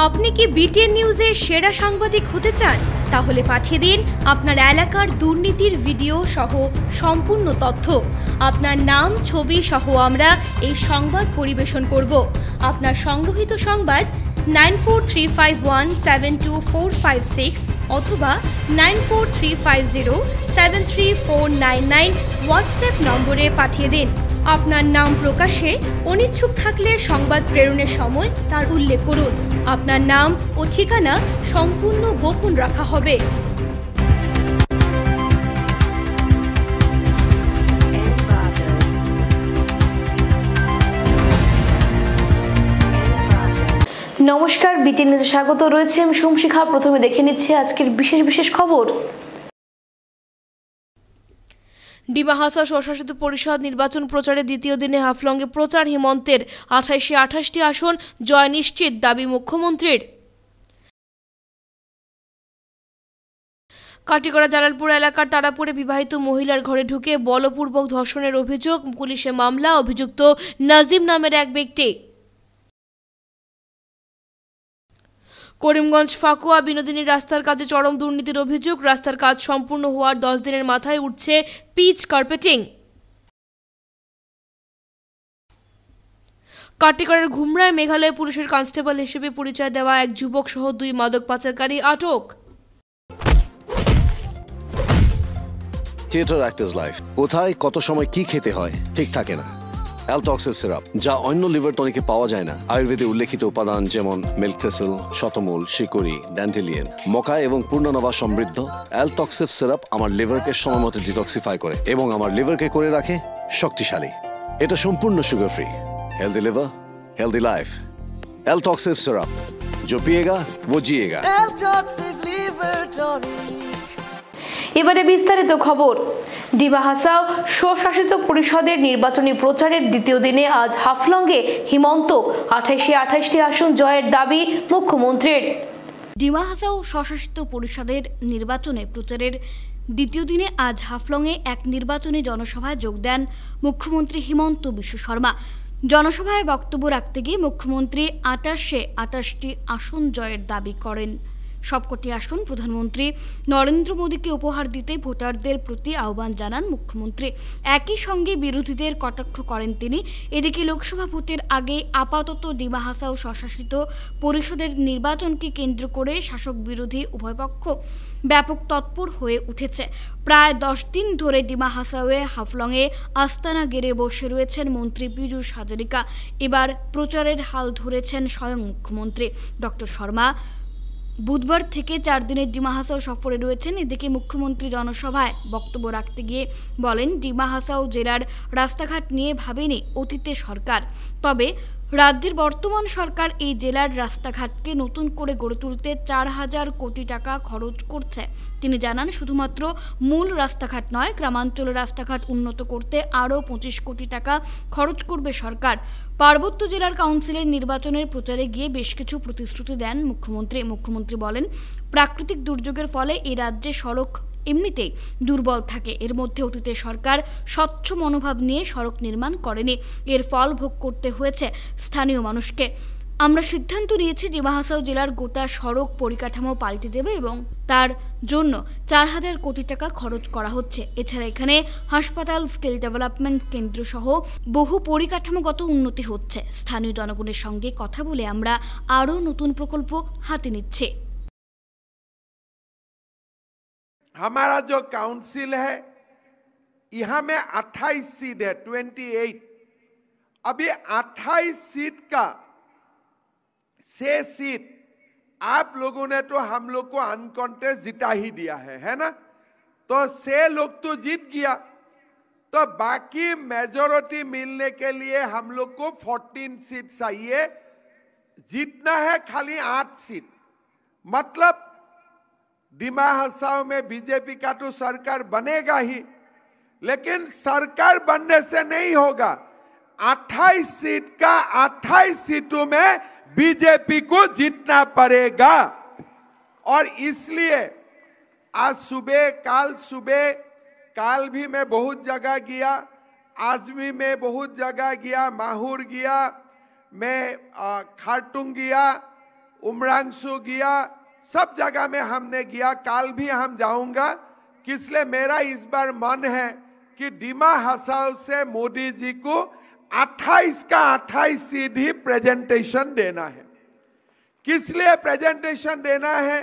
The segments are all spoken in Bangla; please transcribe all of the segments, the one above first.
আপনি কি বিটিএন নিউজের সেরা সাংবাদিক হতে চান? তাহলে পাঠিয়ে দিন আপনার এলাকার দুর্নীতির ভিডিও সহ সম্পূর্ণ তথ্য। আপনার নাম, ছবি সহ আমরা এই সংবাদ পরিবেশন করব। আপনার সংগ্রহীত সংবাদ 9435172456 অথবা 9435073499 হোয়াটসঅ্যাপ নম্বরে পাঠিয়ে দিন। আপনার নাম প্রকাশে অনিচ্ছুক থাকলে সংবাদ প্রেরণের সময় তার উল্লেখ করুন। আপনার নাম ও ঠিকানা সম্পূর্ণ গোপন রাখা হবে। নমস্কার, বিটিএন নিউজে স্বাগত রয়েছে। আমি সোমশিখা। প্রথমে দেখে নিচ্ছি আজকের বিশেষ খবর। ডিমা হাসাও স্বশাসিত পরিষদ নির্বাচন প্রচারের দ্বিতীয় দিনে হাফলংয়ে প্রচার। হিমন্তের 28টি আসন জয় নিশ্চিত, দাবি মুখ্যমন্ত্রীর। কাটিগড়া জালালপুর এলাকার তারাপুরে বিবাহিত মহিলার ঘরে ঢুকে বলপূর্বক ধর্ষণের অভিযোগ, পুলিশে মামলা। অভিযুক্ত নাজিম নামের এক ব্যক্তি। করিমগঞ্জ ফাকুয়া বিনোদিনী রাস্তার কাজে চরম দুর্নীতির অভিযোগ। রাস্তার কাজ সম্পূর্ণ হওয়ার 10 দিনের মাথায় উঠছে পিচ কার্পেটিং। কাটিগড়ের ঘুমরায় মেঘালয় পুলিশের কনস্টেবল হিসেবে পরিচয় দেওয়া এক যুবক সহ 2 মাদক পাচারকারী আটক। থিয়েটার অ্যাক্টরস লাইফ, কোথায় কত সময় কি খেতে হয় ঠিক থাকে না। অ্যালটক্সের সিরাপ, যা অন্য লিভার টনিকে পাওয়া যায় না। আয়ুর্বেদে উল্লেখিত উপাদান যেমন মিল্ক থেসেল, শতমূল, শিকড়ি, ড্যান্টেলিয়ান, মকা এবং পূর্ণনবা সমৃদ্ধ অ্যালটক্সিভ সিরাপ আমার লিভারকে সময়মতো ডিটক্সিফাই করে এবং আমার লিভারকে করে রাখে শক্তিশালী। এটা সম্পূর্ণ sugar free. Healthy liver, healthy life. Altoxiv syrup, जो पिएगा वो जिएगा। এবারে বিস্তারিত খবর। ডিমা হাসাও স্বশাসিত পরিষদের নির্বাচনী প্রচারের দ্বিতীয় দিনে আজ হাফলংয়ে হিমন্ত 28টি আসন জয়ের দাবি মুখ্যমন্ত্রীর। ডিমা হাসাও স্বশাসিত পরিষদের নির্বাচনে প্রচারের দ্বিতীয় দিনে আজ হাফলংয়ে এক নির্বাচনী জনসভায় যোগ দেন মুখ্যমন্ত্রী হিমন্ত বিশ্ব শর্মা। জনসভায় বক্তব্য রাখতে গিয়ে মুখ্যমন্ত্রী 28টি আসন জয়ের দাবি করেন। সবকটি আসন প্রধানমন্ত্রী নরেন্দ্র মোদীকে উপহার দিতে ভোটারদের প্রতি আহ্বান জানান মুখ্যমন্ত্রী। একই সঙ্গে বিরোধীদের কটাক্ষ করেন তিনি। এদিকে লোকসভা ভোটের আগে আপাতত ডিমা হাসাও স্বশাসিত পরিষদের নির্বাচনকে কেন্দ্র করে শাসক বিরোধী উভয় পক্ষ ব্যাপক তৎপর হয়ে উঠেছে। প্রায় 10 দিন ধরে ডিমা হাসাওয়ে হাফলংয়ে আস্তানা গেড়ে বসে রয়েছেন মন্ত্রী পীযূষ হাজারিকা। এবার প্রচারের হাল ধরেছেন স্বয়ং মুখ্যমন্ত্রী ডক্টর শর্মা। বুধবার থেকে 4 দিনের ডিমা হাসাও সফরে রয়েছেন। এদিকে মুখ্যমন্ত্রী জনসভায় বক্তব্য রাখতে গিয়ে বলেন, ডিমা হাসাও জেলার রাস্তাঘাট নিয়ে ভাবেনি অতীতে সরকার, তবে রাজ্যের বর্তমান সরকার এই জেলার রাস্তাঘাটকে নতুন করে গড়ে তুলতে 4000 কোটি টাকা খরচ করছে। তিনি জানান, শুধুমাত্র মূল রাস্তাঘাট নয়, গ্রামাঞ্চলের রাস্তাঘাট উন্নত করতে আরও 25 কোটি টাকা খরচ করবে সরকার। পার্বত্য জেলার কাউন্সিলের নির্বাচনের প্রচারে গিয়ে বেশ কিছু প্রতিশ্রুতি দেন মুখ্যমন্ত্রী বলেন, প্রাকৃতিক দুর্যোগের ফলে এই রাজ্যে সড়ক এমনিতেই দুর্বল থাকে। এর মধ্যে অতীতে সরকার স্বচ্ছ মনোভাব নিয়ে সড়ক নির্মাণ করেনি। এর ফল ভোগ করতে হয়েছে স্থানীয় মানুষকে। আমরা সিদ্ধান্ত নিয়েছি ডিমা হাসাও জেলার গোটা সড়ক পরিকাঠামো পাল্টে দেবে এবং তার জন্য 4000 কোটি টাকা খরচ করা হচ্ছে। এছাড়া এখানে হাসপাতাল, স্কিল ডেভেলপমেন্ট কেন্দ্র সহ বহু পরিকাঠামোগত উন্নতি হচ্ছে। স্থানীয় জনগণের সঙ্গে কথা বলে আমরা আরও নতুন প্রকল্প হাতে নিচ্ছি। हमारा जो काउंसिल है यहां में 28 सीट है, 28। अभी 28 सीट का 6 सीट आप लोगों ने तो हम लोग को अनकॉन्टेस्ट जिता ही दिया है ना। तो 6 लोग तो जीत गया, तो बाकी मेजॉरिटी मिलने के लिए हम लोग को 14 सीट चाहिए। जीतना है खाली 8 सीट। मतलब डिमा हासाओ में बीजेपी का तो सरकार बनेगा ही, लेकिन सरकार बनने से नहीं होगा। 28 सीट का 28 सीटों में बीजेपी को जीतना पड़ेगा। और इसलिए आज सुबह, काल भी मैं बहुत जगह गया, आज भी मैं बहुत जगह गया, माहौर गया, मैं खारटुंग गया, उमरांशु गया, सब जगह में हमने गया, काल भी हम जाऊंगा। इसलिए मेरा इस बार मन है कि डिमा हसाओ से मोदी जी को 28 का 28 सीट ही प्रेजेंटेशन देना है। किस लिए प्रेजेंटेशन देना है?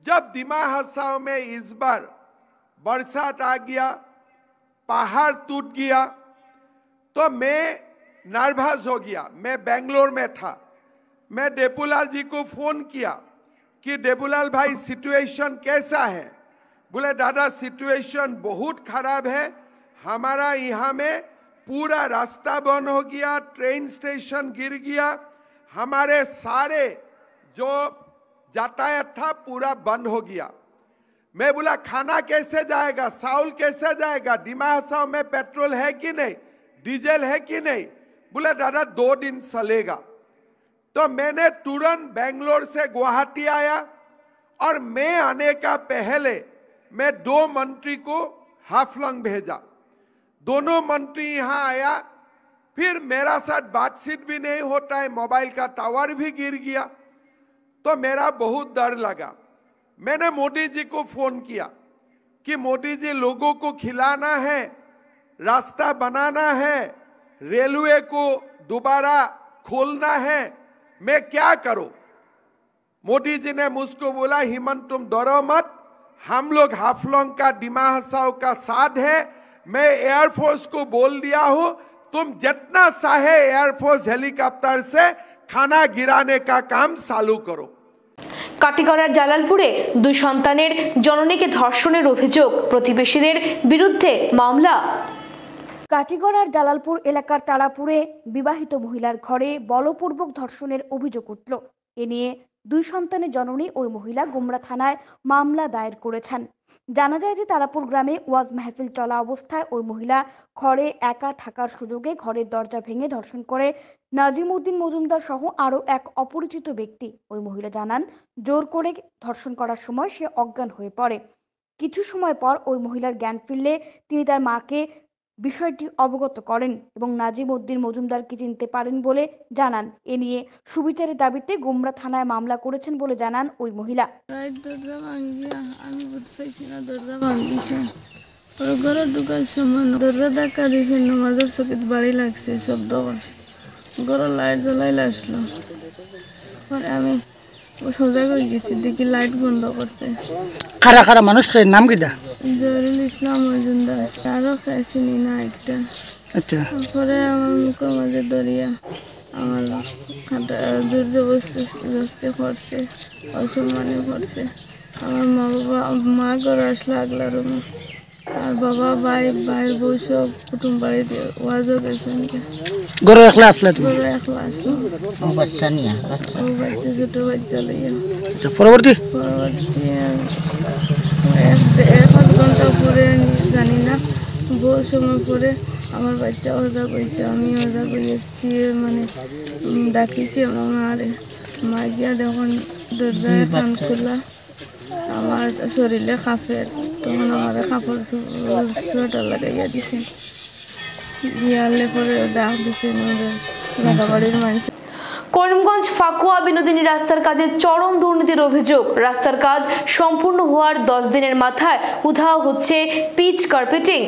जब डिमा हसाओ में इस बार बरसात आ गया, पहाड़ टूट गया, तो मैं नर्वस हो गया। मैं बेंगलोर में था, मैं देपुलाल जी को फोन किया कि देपुलाल भाई सिचुएशन कैसा है? बोले दादा सिचुएशन बहुत खराब है, हमारा यहाँ में पूरा रास्ता बंद हो गया, ट्रेन स्टेशन गिर गया, हमारे सारे जो यातायात था पूरा बंद हो गया। मैं बोला खाना कैसे जाएगा, चावल कैसे जाएगा, डिमा हसाओ में पेट्रोल है कि नहीं, डीजल है कि नहीं? बोले दादा 2 दिन चलेगा। तो मैंने तुरंत बेंगलोर से गुवाहाटी आया और मैं आने का पहले मैं 2 मंत्री को हाफलंग भेजा। दोनों मंत्री यहाँ आया, फिर मेरा साथ बातचीत भी नहीं होता है, मोबाइल का टावर भी गिर गया, तो मेरा बहुत डर लगा। मैंने मोदी जी को फोन किया कि मोदी जी लोगों को खिलाना है, रास्ता बनाना है, रेलवे को दोबारा खोलना है, मैं क्या करूं? मोदी जी ने मुझको बोला हेमंत तुम डरो मत, हम लोग हाफलंग का डिमा हसाओ का साथ है। मैं एयरफोर्स को बोल दिया हूं, तुम जितना चाहे एयरफोर्स हेलीकॉप्टर से खाना गिराने का काम चालू करो। কাটিগড়ার জালালপুরে 2 সন্তানের জননীকে ধর্ষণের অভিযোগ, প্রতিবেশীদের বিরুদ্ধে মামলা। কাটিগড়ার জালালপুর এলাকার তারাপুরে বিবাহিত মহিলার ঘরে বলপূর্বক ধর্ষণের অভিযোগ উঠল। এ নিয়ে 2 সন্তানের জননী ওই মহিলা গুমরা থানায় মামলা দায়ের করেছেন। জানা যায় যে তারাপুর গ্রামে ওয়াজ মাহফিল চলা অবস্থায় ওই মহিলা ঘরে একা থাকার সুযোগে ঘরের দরজা ভেঙে ধর্ষণ করে নাজিম উদ্দিন মজুমদার সহ আরও এক অপরিচিত ব্যক্তি। ওই মহিলা জানান, জোর করে ধর্ষণ করার সময় সে অজ্ঞান হয়ে পড়ে। কিছু সময় পর ওই মহিলার জ্ঞান ফিরলে তিনি তার মাকে বিষয়টি অবগত করেন এবং নাজিম উদ্দিন মজুমদারকে চিনতে পারেন বলে জানান। এ নিয়ে সুবিচারের দাবিতে গুমরা থানায় মামলা করেছেন বলে জানান ওই মহিলা। দরজা ভাঙ্গিয়া আমি বুঝতে পাইছি না, দরজা ভাঙ্গিছে, ওর ঘরে ঢুকার সময় দরজা ধাক্কা দিয়েছে, নামাজের চকিত বাড়ি লাগছে, শব্দ করছে, ঘরের লাইট জ্বলাইলে আসলো। পরে আমি সজাগ হয়ে গেছি, দেখি লাইট বন্ধ করছে। কারা কারা মানুষের নাম কিটা? জহিরুল ইসলাম মজুমদার, আরও ফ্যাসিনি না একটা। আচ্ছা, পরে আমার মুখের মাঝে দরিয়া আমার জোর জবরদস্তি করছে, অসম্মানে করছে। আমার মা ঘরে আসলো আগলা রুমে, আর বাবা ভাইয়ের বউ সব কুটুম বাড়িতে ওয়াজও গেছেন। ঘরে একলা আসলে? ঘরে একলা আসলো, বাচ্চা নিয়ে, বাচ্চা ছোট বাচ্চা লইয়া। পরবর্তী 1 ঘন্টা পরে জানি না বহু সময় পরে আমার বাচ্চা ওজা করেছে, আমি ওজা করেছি, মানে ডাকিছি আমার মারে। মা গিয়া দেখুন দরজায় কান খোলা, আমার শরীরে কাপড়, তখন আমার কাপড় সোয়েটার লাগাইয়া দিছে, দিয়ালে পরে ডাক দিছে রাগাবাড়ির মানুষ। করিমগঞ্জ ফাকুয়া বিনোদিনী রাস্তার কাজে চরম দুর্নীতির অভিযোগ। রাস্তার কাজ সম্পূর্ণ হওয়ার 10 দিনের মাথায় উধাও হচ্ছে পিচ কার্পেটিং।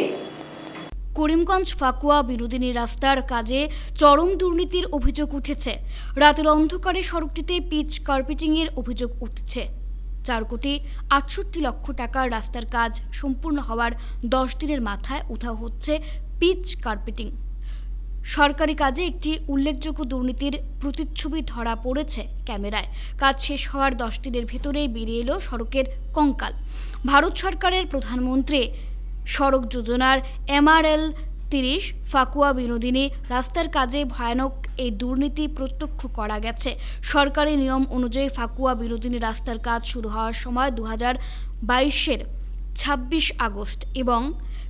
করিমগঞ্জ ফাকুয়া বিনোদিনী রাস্তার কাজে চরম দুর্নীতির অভিযোগ উঠেছে। রাতের অন্ধকারে সড়কটিতে পিচ কার্পেটিংয়ের অভিযোগ উঠছে। 4,68,00,000 টাকার রাস্তার কাজ সম্পূর্ণ হওয়ার 10 দিনের মাথায় উধাও হচ্ছে পিচ কার্পেটিং। সরকারি কাজে একটি উল্লেখযোগ্য দুর্নীতির প্রতিচ্ছবি ধরা পড়েছে ক্যামেরায়। কাজ শেষ হওয়ার 10 দিনের ভেতরেই বেরিয়ে এলো সড়কের কঙ্কাল। ভারত সরকারের প্রধানমন্ত্রী সড়ক যোজনার MRL 30 ফাকুয়া বিনোদিনী রাস্তার কাজে ভয়ানক এই দুর্নীতি প্রত্যক্ষ করা গেছে। সরকারি নিয়ম অনুযায়ী ফাকুয়া বিনোদিনী রাস্তার কাজ শুরু হওয়ার সময় 2022-এর 26 আগস্ট এবং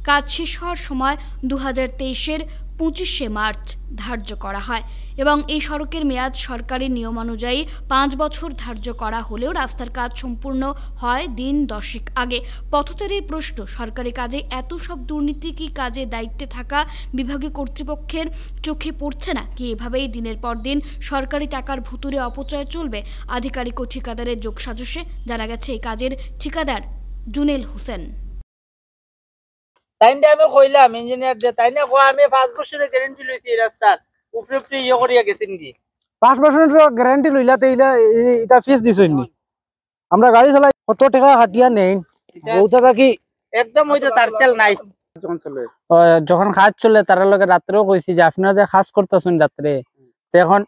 কাজ শেষ হওয়ার সময় 2023-এর 25শে মার্চ ধার্য করা হয় এবং এই সড়কের মেয়াদ সরকারি নিয়মানুযায়ী 5 বছর ধার্য করা হলেও রাস্তার কাজ সম্পূর্ণ হয় দিন 10 আগে। পথচারীর প্রশ্ন, সরকারি কাজে এত সব দুর্নীতি কি কাজে দায়িত্বে থাকা বিভাগীয় কর্তৃপক্ষের চোখে পড়ছে না কি এভাবেই দিনের পর দিন সরকারি টাকার ভুতুরে অপচয় চলবে? আধিকারিক ও ঠিকাদারের যোগসাজশে জানা গেছে এই কাজের ঠিকাদার জুনেল হোসেন। তাইনে আমি কইলাম ইঞ্জিনিয়ার যে তাইনে কো আমি 5 বছরের গ্যারান্টি লইছি রাস্তার উপরে উপরে করিয়া গেছেন কি 5 বছরের গ্যারান্টি লইলা তেইলা এটা ফিস দিছইন নি? আমরা গাড়ি চালাই কত টাকা হাটিয়া নেই ওটা কি একদম হইতো তার তেল নাই। যখন কাজ চলে তার লগে রাত্রেও কইছি যে আপনারা যে কাজ করতেছেন রাত্রে এখন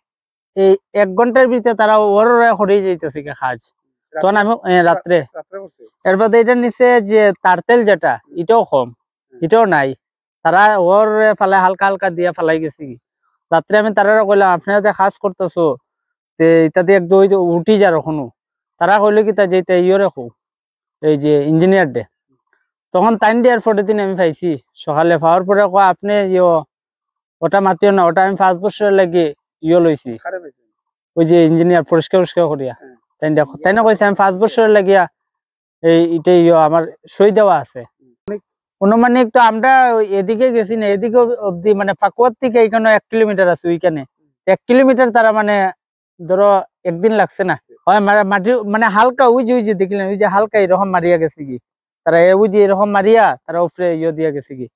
এই 1 ঘন্টার ভিতরে তারা ওরা করে যাইতেছে কি কাজ, তখন আমি রাত্রে এরপর এটা নিচে যে তার তেল যেটা এটাও কম, এটাও নাই, তারা ওর ফালে হালকা হালকা দিয়া ফালাই গেছে কি। রাত্রে আমি তারা কইলাম আপনারা যে কাজ করতেছো ইত্যাদি একদম উঠি যা রখনো, তারা কইলো কি তা যেটা ইয়ে রাখো এই যে ইঞ্জিনিয়ার ডে। তখন টাইম দেওয়ার পরের দিন আমি পাইছি সকালে পাওয়ার পরে আপনি ওটা মাতিও না, ওটা আমি 5 বছরের লাগে লইছি ওই যে ইঞ্জিনিয়ার পরিষ্কার করিয়া তাই না কইছে আমি 5 বছরের লাগিয়া এইটা আমার সই দেওয়া আছে। অনুমানিক তো আমরা এদিকে গেছি না, এদিকে অব্দি মানে পাকুয়ার থেকে এখানে 1 কিলোমিটার আছে, ওইখানে 1 কিলোমিটার তারা মানে ধরো একদিন লাগছে না হয় মাটি মানে হালকা ওই যে দেখলেন ওই যে হালকা এরকম মারিয়া গেছে কি, তারা ওই যে এরকম মারিয়া তারা উপরে দিয়া গেছে কি।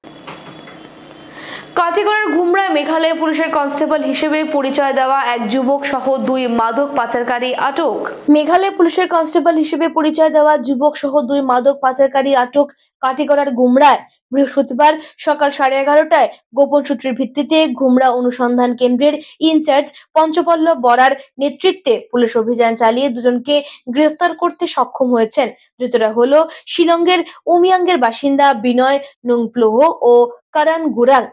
কাটিগড়ার ঘুমরায় মেঘালয় পুলিশের কনস্টেবল হিসেবে পরিচয় দেওয়া এক যুবক সহ 2 মাদক পাচারকারী আটক। মেঘালয় পুলিশের কনস্টেবল হিসেবে পরিচয় দেওয়া যুবক সহ 2 মাদক পাচারকারী আটক কাটিগড়ার ঘুমরায় বৃহস্পতিবার সকাল 11:30টায় গোপন সূত্রের ভিত্তিতে ঘুমরা অনুসন্ধান কেন্দ্রের ইনচার্জ পঞ্চপল্লব বরার নেতৃত্বে পুলিশ অভিযান চালিয়ে দুজনকে গ্রেফতার করতে সক্ষম হয়েছেন। ধৃতরা হলো শিলংয়ের উমিয়াঙ্গের বাসিন্দা বিনয় নুংপ্লোহ ও কারান গুরাং।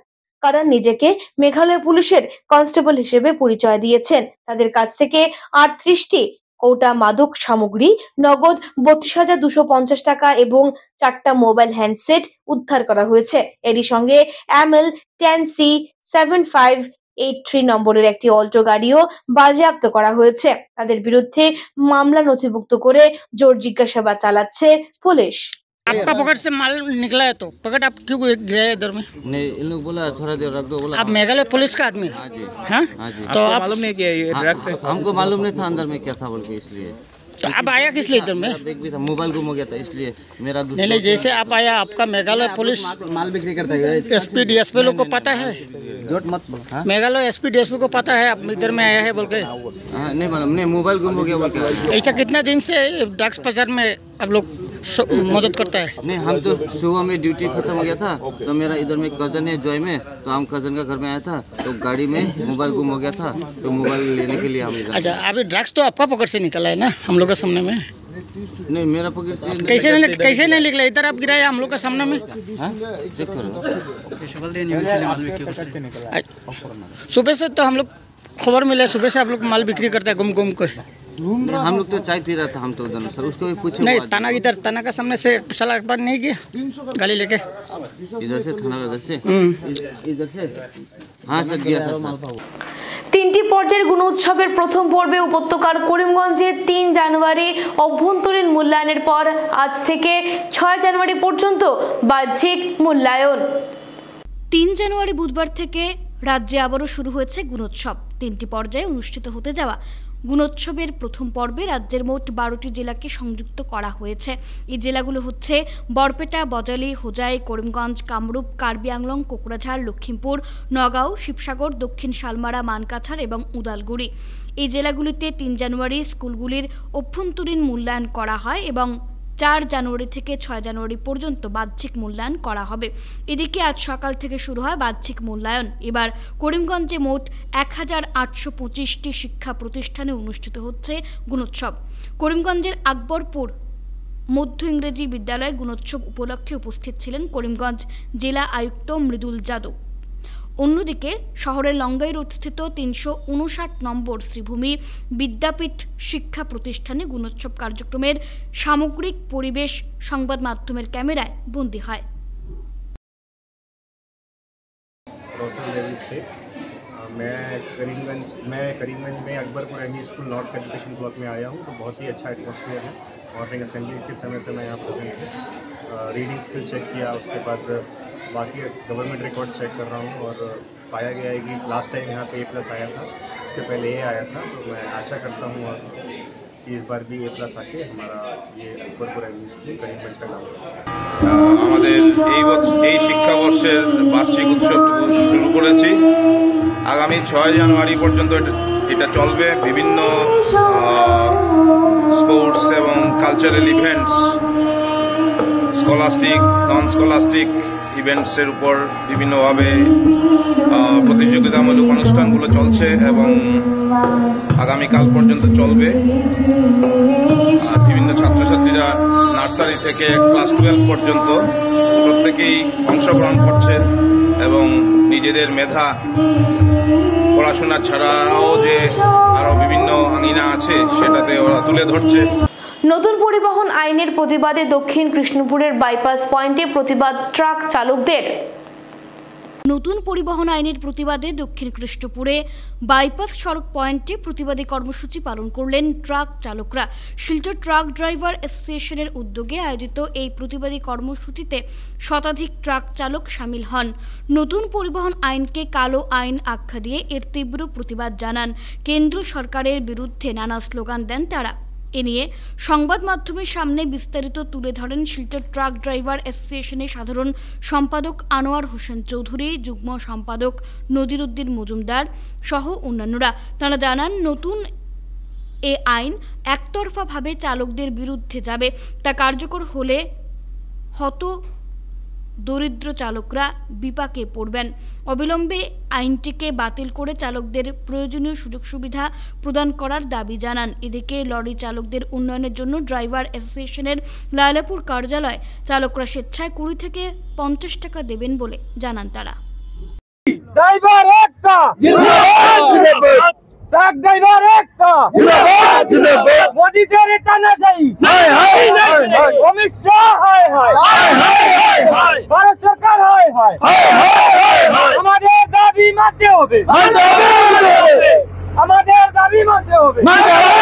কারণ নিজেকে মেঘালয় পুলিশের কনস্টেবল হিসেবে পরিচয় দিয়েছেন। তাদের কাছ থেকে 38টি কৌটা মাদক সামগ্রী, নগদ 32,250 টাকা এবং 4টা মোবাইল হ্যান্ডসেট উদ্ধার করা হয়েছে। এরই সঙ্গে ML10C7583 নম্বরের একটি অল্টো গাড়িও বাজেয়াপ্ত করা হয়েছে। তাদের বিরুদ্ধে মামলা নথিভুক্ত করে জোর জিজ্ঞাসাবাদ চালাচ্ছে পুলিশ। आपका पॉकेट से माल निकला है तो पॉकेट आप क्यों गए इधर में? नहीं, इन लोग बोला थोड़ा देर रख दो बोला। आप मेघालय पुलिस का आदमी? हाँ जी। हाँ जी। तो आप मालूम नहीं किया ये ड्रग्स है? हमको मालूम नहीं था अंदर में क्या था बोल के, इसलिए। तो आप आया किस लिए इधर में? देख भी था मोबाइल गुम हो गया था इसलिए मेरा नहीं जैसे आप आया आपका मेघालय पुलिस माल बिक्री करता है। SP DSP लोग को पता है? जोट मत बोलो। मेघालय SP DSP को पता है आप इधर में आया है बोल के? नहीं मालूम, नहीं मोबाइल गुम हो गया बोल के। ऐसा कितना दिन से ड्रग्स बाजार में आप लोग मदद करता है? नहीं, हम तो सुबह में ड्यूटी खत्म हो गया था तो मेरा इधर में कजन है जॉय में, तो हम कजन का घर में आया था तो गाड़ी में मोबाइल गुम हो गया था तो मोबाइल लेने के लिए हम इधर। अच्छा, अभी ड्रग्स तो आपका पॉकेट से निकला है ना हम लोग के सामने में? नहीं, मेरा पॉकेट से कैसे नहीं निकला? इधर आप गिराए हम लोग के सामने में। चेक करो। सुबह से तो हम लोग खबर मिले, सुबह से आप लोग माल बिक्री करते हैं गुम को। हम लोग तो चाय पी रहा था, हम तो उधर सर उसको भी पूछे नहीं, थाना इधर थाना का सामने से चला एक बार नहीं किया गाड़ी लेके इधर से थाना इधर से हाँ सर गया था सर। 3টি পর্যায়ের গুণোৎসবের প্রথম পর্বে উপত্যকার করিমগঞ্জে 3 জানুয়ারি অভ্যন্তরীণ মূল্যায়নের পর আজ থেকে 6 জানুয়ারি পর্যন্ত বাহ্যিক মূল্যায়ন। 3 জানুয়ারি বুধবার থেকে রাজ্যে আবারও শুরু হয়েছে গুণোৎসব। 3টি পর্যায়ে অনুষ্ঠিত হতে যাওয়া গুণোৎসবের প্রথম পর্বে রাজ্যের মোট 12টি জেলাকে সংযুক্ত করা হয়েছে। এই জেলাগুলো হচ্ছে বরপেটা, বজালি, হোজাই, করিমগঞ্জ, কামরূপ, কার্বি আংলং, কোকরাঝাড়, লখিমপুর, নগাঁও, শিবসাগর, দক্ষিণ শালমারা, মানকাছাড় এবং উদালগুড়ি। এই জেলাগুলিতে 3 জানুয়ারি স্কুলগুলির অভ্যন্তরীণ মূল্যায়ন করা হয় এবং 4 জানুয়ারি থেকে 6 জানুয়ারি পর্যন্ত বাহ্যিক মূল্যায়ন করা হবে। এদিকে আজ সকাল থেকে শুরু হয় বাহ্যিক মূল্যায়ন। এবার করিমগঞ্জে মোট 1825টি শিক্ষা প্রতিষ্ঠানে অনুষ্ঠিত হচ্ছে গুণোৎসব। করিমগঞ্জের আকবরপুর মধ্য ইংরেজি বিদ্যালয়ে গুণোৎসব উপলক্ষে উপস্থিত ছিলেন করিমগঞ্জ জেলা আয়ুক্ত মৃদুল যাদব। অন্যদিকে শহরের লঙ্গাই রোডস্থিত 359 নম্বর শ্রীভূমি বিদ্যাপীঠ শিক্ষা প্রতিষ্ঠানে গুণোৎসব কার্যক্রমের সামগ্রিক পরিবেশ সংবাদ মাধ্যমের ক্যামেরায় বন্দী হয়। कौशल लेवल स्टेट। मैं करीमगंज में Akbarpur ME school north education block में आया हूँ, तो बहुत ही अच्छा एटमॉस्फेयर है। मॉर्निंग असेंबली के समय से मैं यहाँ प्रेजेंट हूँ। रीडिंग स्किल चेक किया, उसके बाद बाकी गवर्नमेंट रिकॉर्ड चेक कर रहा हूँ और पाया गया है कि लास्ट टाइम यहाँ पे A+ आया था, उसके पहले A आया था। तो मैं आशा करता हूँ और इस बार भी A+ आके हमारा ये अकबरपुर एमई स्कूल करीमगंज का नाम होगा। আমাদের এই শিক্ষাবর্ষের বার্ষিক উৎসবটুকু শুরু করেছি। আগামী 6 জানুয়ারি পর্যন্ত এটা চলবে। বিভিন্ন স্পোর্টস এবং কালচারাল ইভেন্টস, স্কলাস্টিক নন স্কলাস্টিক ইভেন্টসের উপর বিভিন্নভাবে প্রতিযোগিতামূলক অনুষ্ঠানগুলো চলছে এবং আগামীকাল পর্যন্ত চলবে। বিভিন্ন ছাত্রছাত্রীরা নার্সারি থেকে ক্লাস 12 পর্যন্ত প্রত্যেকেই অংশগ্রহণ করছে এবং নিজেদের মেধা পড়াশোনা ছাড়াও যে আরো বিভিন্ন আঙিনা আছে সেটাতে ওরা তুলে ধরছে। নতুন পরিবহন আইনের প্রতিবাদে দক্ষিণ কৃষ্ণপুরের বাইপাস পয়েন্টে প্রতিবাদ ট্রাক চালকদের। নতুন পরিবহন আইনের প্রতিবাদে দক্ষিণ কৃষ্ণপুরে বাইপাস সড়ক পয়েন্টে প্রতিবাদী কর্মসূচি পালন করলেন ট্রাক চালকরা। শিলচর ট্রাক ড্রাইভার অ্যাসোসিয়েশনের উদ্যোগে আয়োজিত এই প্রতিবাদী কর্মসূচিতে শতাধিক ট্রাক চালক সামিল হন। নতুন পরিবহন আইনকে কালো আইন আখ্যা দিয়ে এর তীব্র প্রতিবাদ জানান। কেন্দ্র সরকারের বিরুদ্ধে নানা স্লোগান দেন তারা। এ নিয়ে সংবাদ মাধ্যমের সামনে বিস্তারিত তুলে ধরেন শিলচর ট্রাক ড্রাইভার অ্যাসোসিয়েশনের সাধারণ সম্পাদক আনোয়ার হোসেন চৌধুরী, যুগ্ম সম্পাদক নজিরুদ্দিন মজুমদার সহ অন্যান্যরা। তারা জানান, নতুন এ আইন একতরফাভাবে চালকদের বিরুদ্ধে যাবে। তা কার্যকর হলে দরিদ্র চালকরা বিপাকে পড়বেন। অবিলম্বে আইনটিকে বাতিল করে চালকদের প্রয়োজনীয় সুযোগ সুবিধা প্রদান করার দাবি জানান। এদিকে লরি চালকদের উন্নয়নের জন্য ড্রাইভার অ্যাসোসিয়েশনের লায়লাপুর কার্যালয়ে চালকরা স্বেচ্ছায় 20 থেকে 50 টাকা দেবেন বলে জানান তারা। ড্রাইভার একটা জিন্দাবাদ, ট্রাক ড্রাইভার একটা জিন্দাবাদ, জিন্দাবাদ। মোদি তেরে তানাশাই হায় হায় হায়, অমিত শাহ হায় হায় হায় হায় হায়, ভারত সরকার হায় হায় হায় হায় হায়। আমাদের দাবি মানতে হবে, মানতে হবে, আমাদের দাবি মানতে হবে, মানতে হবে।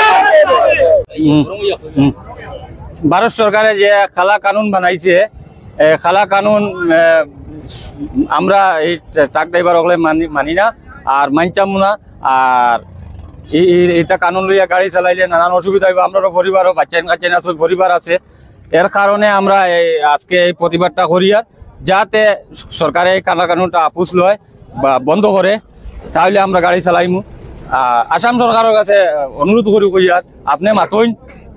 ভারত সরকারে যে খালা কানুন বানাইছে, খালা কানুন আমরা এই ট্রাক ড্রাইভার হলে মানি না আর মানচামু না। আর এটা কানুন লইয়া গাড়ি চালাইলে নানান অসুবিধা হইব। আমরাও পরিবারও বাচ্চান কাচ্চান আছে, পরিবার আছে। এর কারণে আমরা আজকে এই প্রতিবাদটা করি, আর যাতে সরকারে এই কালা কানুনটা আপুস লয় বা বন্ধ করে, তাহলে আমরা গাড়ি চালাইমু। আসাম সরকারের কাছে অনুরোধ করি আর আপনি মাতইন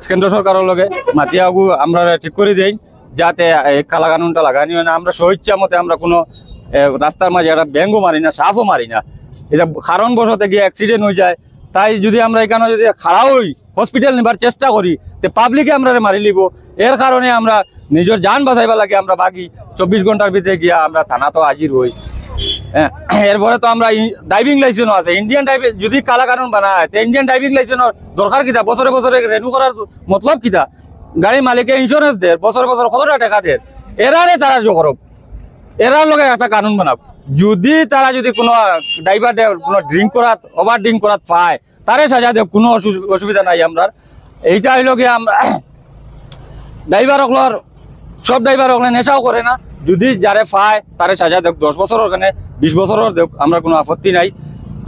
কেন্দ্র সরকারের লগে মাতিয়া আমরা ঠিক করে দেই, যাতে এই কালা কানুনটা লাগানি হয় না। আমরা স্বেচ্ছা মতে আমরা কোনো রাস্তার মাঝে একটা ব্যাঙ্গও মারি না, সাফও মারি না। এটা কারণবশত গিয়ে অ্যাক্সিডেন্ট হয়ে যায়। তাই যদি আমরা এখানে যদি খাড়া হই হসপিটাল নেবার চেষ্টা করি, তো পাবলিকে আমরা মারি লিব। এর কারণে আমরা নিজের যান বাঁচাইবা লাগে আমরা বাকি 24 ঘন্টার ভিতরে গিয়া আমরা থানা তো হাজির হই। এরপরে তো আমরা ড্রাইভিং লাইসেন্সও আছে। ইন্ডিয়ান ড্রাইভিং যদি কালা কানুন বানায়, তো ইন্ডিয়ান ড্রাইভিং লাইসেন্সের দরকার কিতা? বছরে বছরে রেনু করার মতলব কিতা? গাড়ি মালিকে ইন্স্যুরেন্স দেয়, বছর বছর কতটা টাকা দেয়, এরারে তারা করব, এরার লগে একটা কানুন বানাব। যদি তারা যদি কোনো ড্রাইভার কোনো ড্রিঙ্ক করাত, ওভার ড্রিঙ্ক করাত পায়, তারে সাজা দেব, কোনো অসুবিধা নাই। আমরা এইটা হইল গিয়ে আমরা ড্রাইভার হকলর, সব ড্রাইভার হকলে নেশাও করে না, যদি যারে পায় তারে সাজা দেব, 10 বছরের ওখানে 20 বছরের দেব, আমরা কোনো আপত্তি নাই।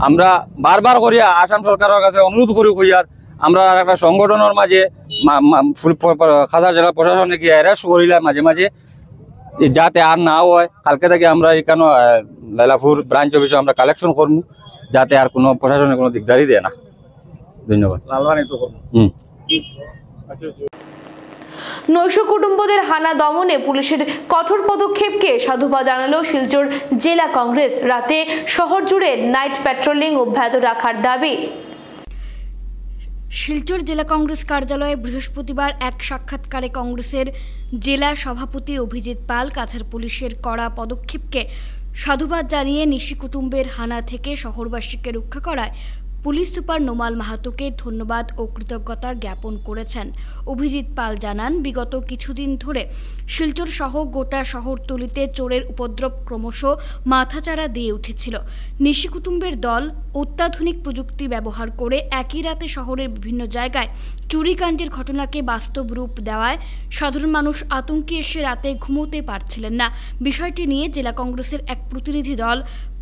আমরা বারবার করি আসাম সরকারের কাছে অনুরোধ করি আর আমরা একটা সংগঠনের মাঝে খাজার জেলা প্রশাসনে গিয়ে অ্যারেস্ট করিলাম মাঝে মাঝে, যাতে আর না হয়। কালকে থেকে আমরা এখানে লাইলাপুর ব্রাঞ্চ অফিসে আমরা কালেকশন করবো, যাতে আর কোনো প্রশাসনে কোনো দিকদারি দেয় না। ধন্যবাদ। নৈশ কুটুম্বদের হানা দমনে পুলিশের কঠোর পদক্ষেপকে সাধুবাদ জানালো শিলচর জেলা কংগ্রেস। রাতে শহর জুড়ে নাইট প্যাট্রোলিং অব্যাহত রাখার দাবি। শিলচর জেলা কংগ্রেস কার্যালয়ে বৃহস্পতিবার এক সাক্ষাৎকারে কংগ্রেসের জেলা সভাপতি অভিজিৎ পাল কাছাড় পুলিশের কড়া পদক্ষেপকে সাধুবাদ জানিয়ে নিশি কুটুম্বের হানা থেকে শহরবাসীকে রক্ষা করায় পুলিশ সুপার নোমাল মাহাতোকে ধন্যবাদ ও কৃতজ্ঞতা জ্ঞাপন করেছেন। অভিজিৎ পাল জানান, বিগত কিছুদিন ধরে শিলচর সহ গোটা শহরতলিতে চোরের উপদ্রব ক্রমশ মাথাচাড়া দিয়ে উঠেছিল। নিশি কুটুম্বের দল অত্যাধুনিক প্রযুক্তি ব্যবহার করে একই রাতে শহরের বিভিন্ন জায়গায় চুরিকাণ্ডের ঘটনাকে বাস্তব রূপ দেওয়ায় সাধারণ মানুষ আতঙ্কে এসে রাতে ঘুমোতে পারছিলেন না। বিষয়টি নিয়ে জেলা কংগ্রেসের এক প্রতিনিধি দল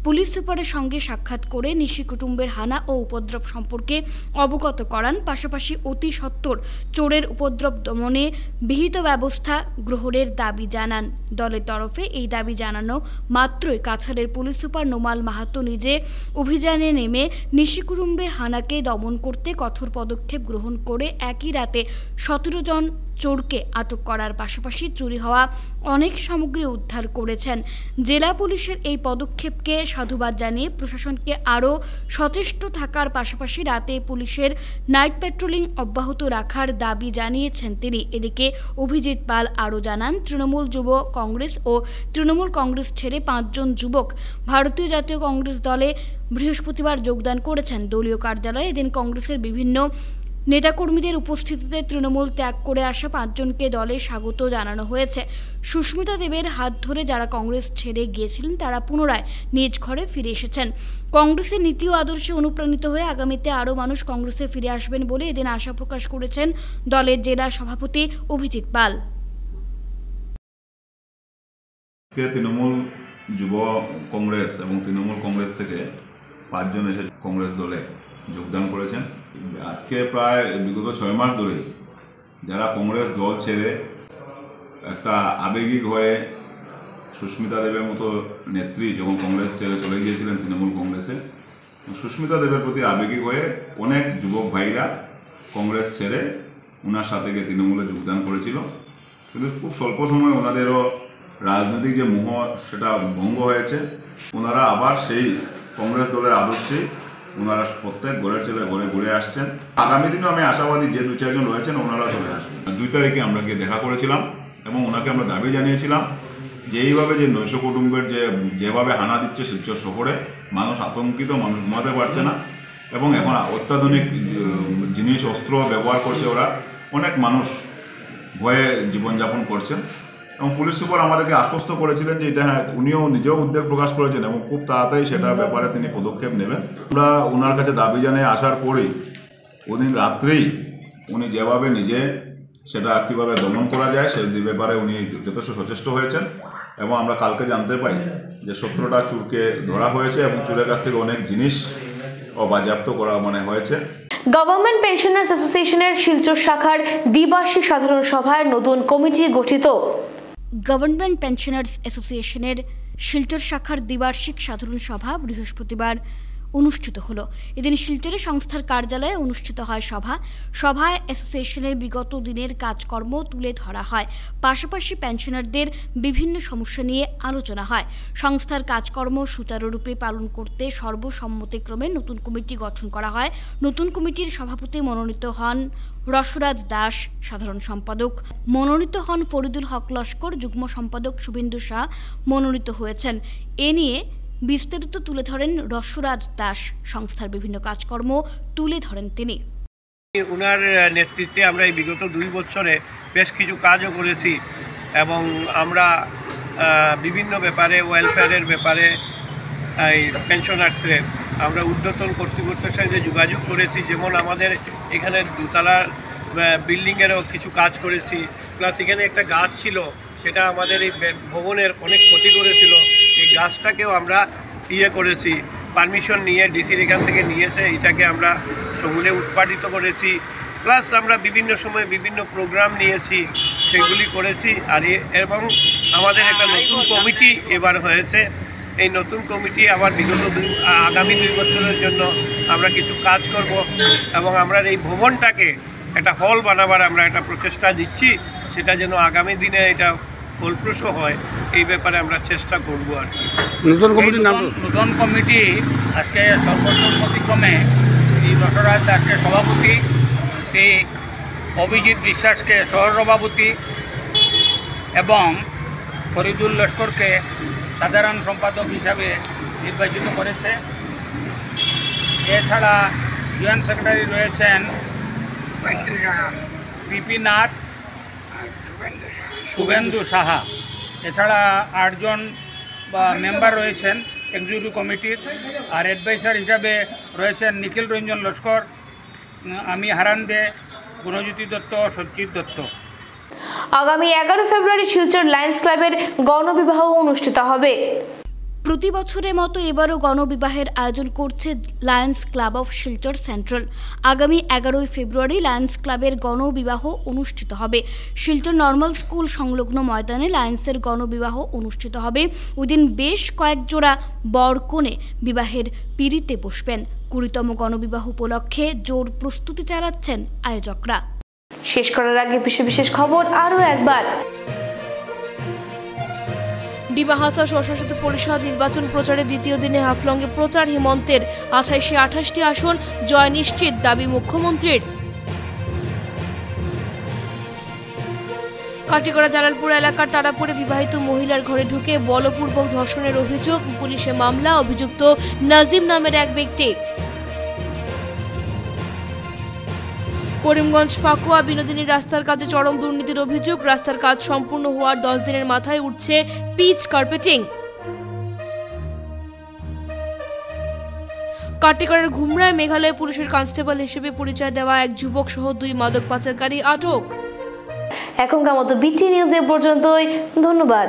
পুলিশ সুপারের সঙ্গে সাক্ষাৎ করে নিশি কুটুম্বের হানা ও উপদ্রব সম্পর্কে অবগত করান। পাশাপাশি অতি সত্বর চোরের উপদ্রব দমনে বিহিত ব্যবস্থা গ্রহণের দাবি জানান। দলের তরফে এই দাবি জানানো মাত্রই কাছাড়ের পুলিশ সুপার নোমাল মাহাতো নিজে অভিযানে নেমে নিশি কুটুম্বের হানাকে দমন করতে কঠোর পদক্ষেপ গ্রহণ করে একই রাতে 17 জন চোরকে আটক করার পাশাপাশি চুরি হওয়া অনেক সামগ্রী উদ্ধার করেছেন। জেলা পুলিশের এই পদক্ষেপকে সাধুবাদ জানিয়ে প্রশাসনকে আরও সচেষ্ট থাকার পাশাপাশি রাতে পুলিশের নাইট পেট্রোলিং অব্যাহত রাখার দাবি জানিয়েছেন তিনি। এদিকে অভিজিৎ পাল আরও জানান, তৃণমূল যুব কংগ্রেস ও তৃণমূল কংগ্রেস ছেড়ে 5 জন যুবক ভারতীয় জাতীয় কংগ্রেস দলে বৃহস্পতিবার যোগদান করেছেন। দলীয় কার্যালয়ে এদিন কংগ্রেসের বিভিন্ন নেতাকর্মীদের উপস্থিতিতে তৃণমূল ত্যাগ করে আসা 5 জনকে দলে স্বাগত জানানো হয়েছে। সুস্মিতা দেবের হাত ধরে যারা কংগ্রেস ছেড়ে গিয়েছিলেন তারা পুনরায় নিজ ঘরে ফিরে এসেছেন। কংগ্রেসের নীতি ও আদর্শে অনুপ্রাণিত হয়ে আগামীতে আরও মানুষ কংগ্রেসে ফিরে আসবেন বলে এদিন আশা প্রকাশ করেছেন দলের জেলা সভাপতি অভিজিৎ পাল। তৃণমূল যুব কংগ্রেস এবং তৃণমূল কংগ্রেস থেকে 5 জন এসে কংগ্রেস দলে যোগদান করেছেন। আজকে প্রায় বিগত 6 মাস ধরেই যারা কংগ্রেস দল ছেড়ে একটা আবেগিক হয়ে সুস্মিতা দেবের মতো নেত্রী যখন কংগ্রেস ছেড়ে চলে গিয়েছিলেন তৃণমূল কংগ্রেসে, সুস্মিতা দেবের প্রতি আবেগিক হয়ে অনেক যুবক ভাইরা কংগ্রেস ছেড়ে ওনার সাথে গিয়ে তৃণমূলে যোগদান করেছিল। কিন্তু খুব স্বল্প সময় ওনাদেরও রাজনৈতিক যে মোহ সেটা ভঙ্গ হয়েছে। ওনারা আবার সেই কংগ্রেস দলের আদর্শেই ওনারা প্রত্যেক ঘরের ছেলে ঘরে ঘুরে আসছেন। আগামী দিনেও আমি আশাবাদী যে 2-4 জন রয়েছেন ওনারা চলে আসবেন। 2 তারিখে আমরা গিয়ে দেখা করেছিলাম এবং ওনাকে আমরা দাবি জানিয়েছিলাম যে এইভাবে যে নৈশ কুটুম্বের যেভাবে হানা দিচ্ছে শিলচর শহরে, মানুষ আতঙ্কিত, মানুষ ঘুমাতে পারছে না এবং এখন অত্যাধুনিক জিনিস অস্ত্র ব্যবহার করছে ওরা। অনেক মানুষ ভয়ে জীবনযাপন করছেন এবং পুলিশ সুপার আমাদেরকে আশ্বস্ত করেছিলেন যে এটা উনিও নিজেও উদ্বেগ প্রকাশ করেছেন এবং খুব তাড়াতাড়ি সেটার ব্যাপারে তিনি পদক্ষেপ নেবেন। আমরা ওনার কাছে দাবি জানিয়ে আসার পরেই ওদিন রাত্রেই উনি যেভাবে নিজে সেটা কীভাবে দমন করা যায় সে ব্যাপারে উনি যথেষ্ট সচেষ্ট হয়েছেন এবং আমরা কালকে জানতে পাই যে 17টা চোরকে ধরা হয়েছে এবং চোরের কাছ থেকে অনেক জিনিস বাজেয়াপ্ত করা হয়েছে। গভর্নমেন্ট পেনশনার্স অ্যাসোসিয়েশনের শিলচর শাখার দ্বিবার্ষিক সাধারণ সভায় নতুন কমিটি গঠিত। গভর্নমেন্ট পেনশনার্স অ্যাসোসিয়েশনের শিলচর শাখার দ্বিবার্ষিক সাধারণ সভা বৃহস্পতিবার অনুষ্ঠিত হলো। এদিন শিলচরে সংস্থার কার্যালয়ে অনুষ্ঠিত হয় সভায় অ্যাসোসিয়েশনের বিগত দিনের কাজকর্ম তুলে ধরা হয়। পাশাপাশি পেনশনারদের বিভিন্ন সমস্যা নিয়ে আলোচনা হয়। সংস্থার কাজকর্ম সুচারুরূপে পালন করতে সর্বসম্মতিক্রমে নতুন কমিটি গঠন করা হয়। নতুন কমিটির সভাপতি মনোনীত হন রসরাজ দাস, সাধারণ সম্পাদক মনোনীত হন ফরিদুল হক লস্কর, যুগ্ম সম্পাদক শুভেন্দু শাহ মনোনীত হয়েছেন। এ নিয়ে বিস্তারিত তুলে ধরেন রসরাজ দাস। সংস্থার বিভিন্ন কাজকর্ম তুলে ধরেন তিনি। ওনার নেতৃত্বে আমরা এই বিগত 2 বছরে বেশ কিছু কাজও করেছি এবং আমরা বিভিন্ন ব্যাপারে ওয়েলফেয়ারের ব্যাপারে এই পেনশনার্সের আমরা ঊর্ধ্বতন কর্তৃপক্ষের সাথে যোগাযোগ করেছি। যেমন আমাদের এখানে 2 তলার বিল্ডিংয়েরও কিছু কাজ করেছি, প্লাস এখানে একটা গাছ ছিল সেটা আমাদের এই ভবনের অনেক ক্ষতি করেছিল, এই গাছটাকেও আমরা করেছি, পারমিশন নিয়ে ডিসির এখান থেকে নিয়েছে, এটাকে আমরা সমূলে উৎপাদিত করেছি। প্লাস আমরা বিভিন্ন সময় বিভিন্ন প্রোগ্রাম নিয়েছি, সেগুলি করেছি। আর এবং আমাদের একটা নতুন কমিটি এবার হয়েছে। এই নতুন কমিটি আবার আগামী 2 বছরের জন্য আমরা কিছু কাজ করব এবং আমরা এই ভবনটাকে একটা হল বানাবার আমরা একটা প্রচেষ্টা দিচ্ছি, সেটা যেন আগামী দিনে এটা ফলপ্রসূ হয় এই ব্যাপারে আমরা চেষ্টা করব। আর নতুন কমিটির নাম নতুন কমিটি আজকে সর্বসম্মতিক্রমে শ্রী রসরাজ দাসকে সভাপতি, শ্রী অভিজিৎ বিশ্বাসকে সহসভাপতি এবং ফরিদুল লস্করকে সাধারণ সম্পাদক হিসাবে নির্বাচিত করেছে। এছাড়া জয়েন্ট সেক্রেটারি রয়েছেন পিপি নাথ, শুভেন্দু সাহা, এছাড়া 8 জন মেম্বার রয়েছেন এক্সিকিউটিভ কমিটির। আর অ্যাডভাইসার হিসাবে রয়েছেন নিখিল রঞ্জন লস্কর, আমি হারান দে, গুণজ্যোতি দত্ত, সচিত দত্ত। আগামী 11 ফেব্রুয়ারি শিলচর লায়ন্স ক্লাবের গণবিবাহ অনুষ্ঠিত হবে। প্রতি বছরের মতো এবারও গণবিবাহের আয়োজন করছে Lions club of Silchar central. আগামী 11 ফেব্রুয়ারি লায়ন্স ক্লাবের গণবিবাহ অনুষ্ঠিত হবে। শিলচর নর্মাল স্কুল সংলগ্ন ময়দানে লায়ন্সের গণবিবাহ অনুষ্ঠিত হবে। ওই দিন বেশ কয়েক জোড়া বর কনে বিবাহের পিঁড়িতে বসবেন। 20তম গণবিবাহ উপলক্ষে জোর প্রস্তুতি চালাচ্ছেন আয়োজকরা। শেষ করার আগে বিশেষ খবর আরও একবার। ডিমাহাসাও স্বশাসিত পরিষদ নির্বাচন প্রচারের দ্বিতীয় দিনে হাফলংয়ে প্রচার। হিমন্তের 28টি আসন জয় নিশ্চিত, দাবি মুখ্যমন্ত্রীর। কাটিগড়া জালালপুর এলাকার তারাপুরে বিবাহিত মহিলার ঘরে ঢুকে বলপূর্বক ধর্ষণের অভিযোগ, পুলিশে মামলা। অভিযুক্ত নাজিম নামের এক ব্যক্তি। করিমগঞ্জ ফাকুয়া বিনোদিনী রাস্তার কাজে চরম দুর্নীতির অভিযোগ। রাস্তার কাজ সম্পূর্ণ হওয়ার 10 দিনের মাথায় উঠছে পিচ কার্পেটিং। কাটিগড়ের ঘুমরায় মেঘালয় পুলিশের কনস্টেবল হিসেবে পরিচয় দেওয়া এক যুবক সহ 2 মাদক পাচারকারী আটক। এখনকার মতো বিটি নিউজ এ পর্যন্তই। ধন্যবাদ।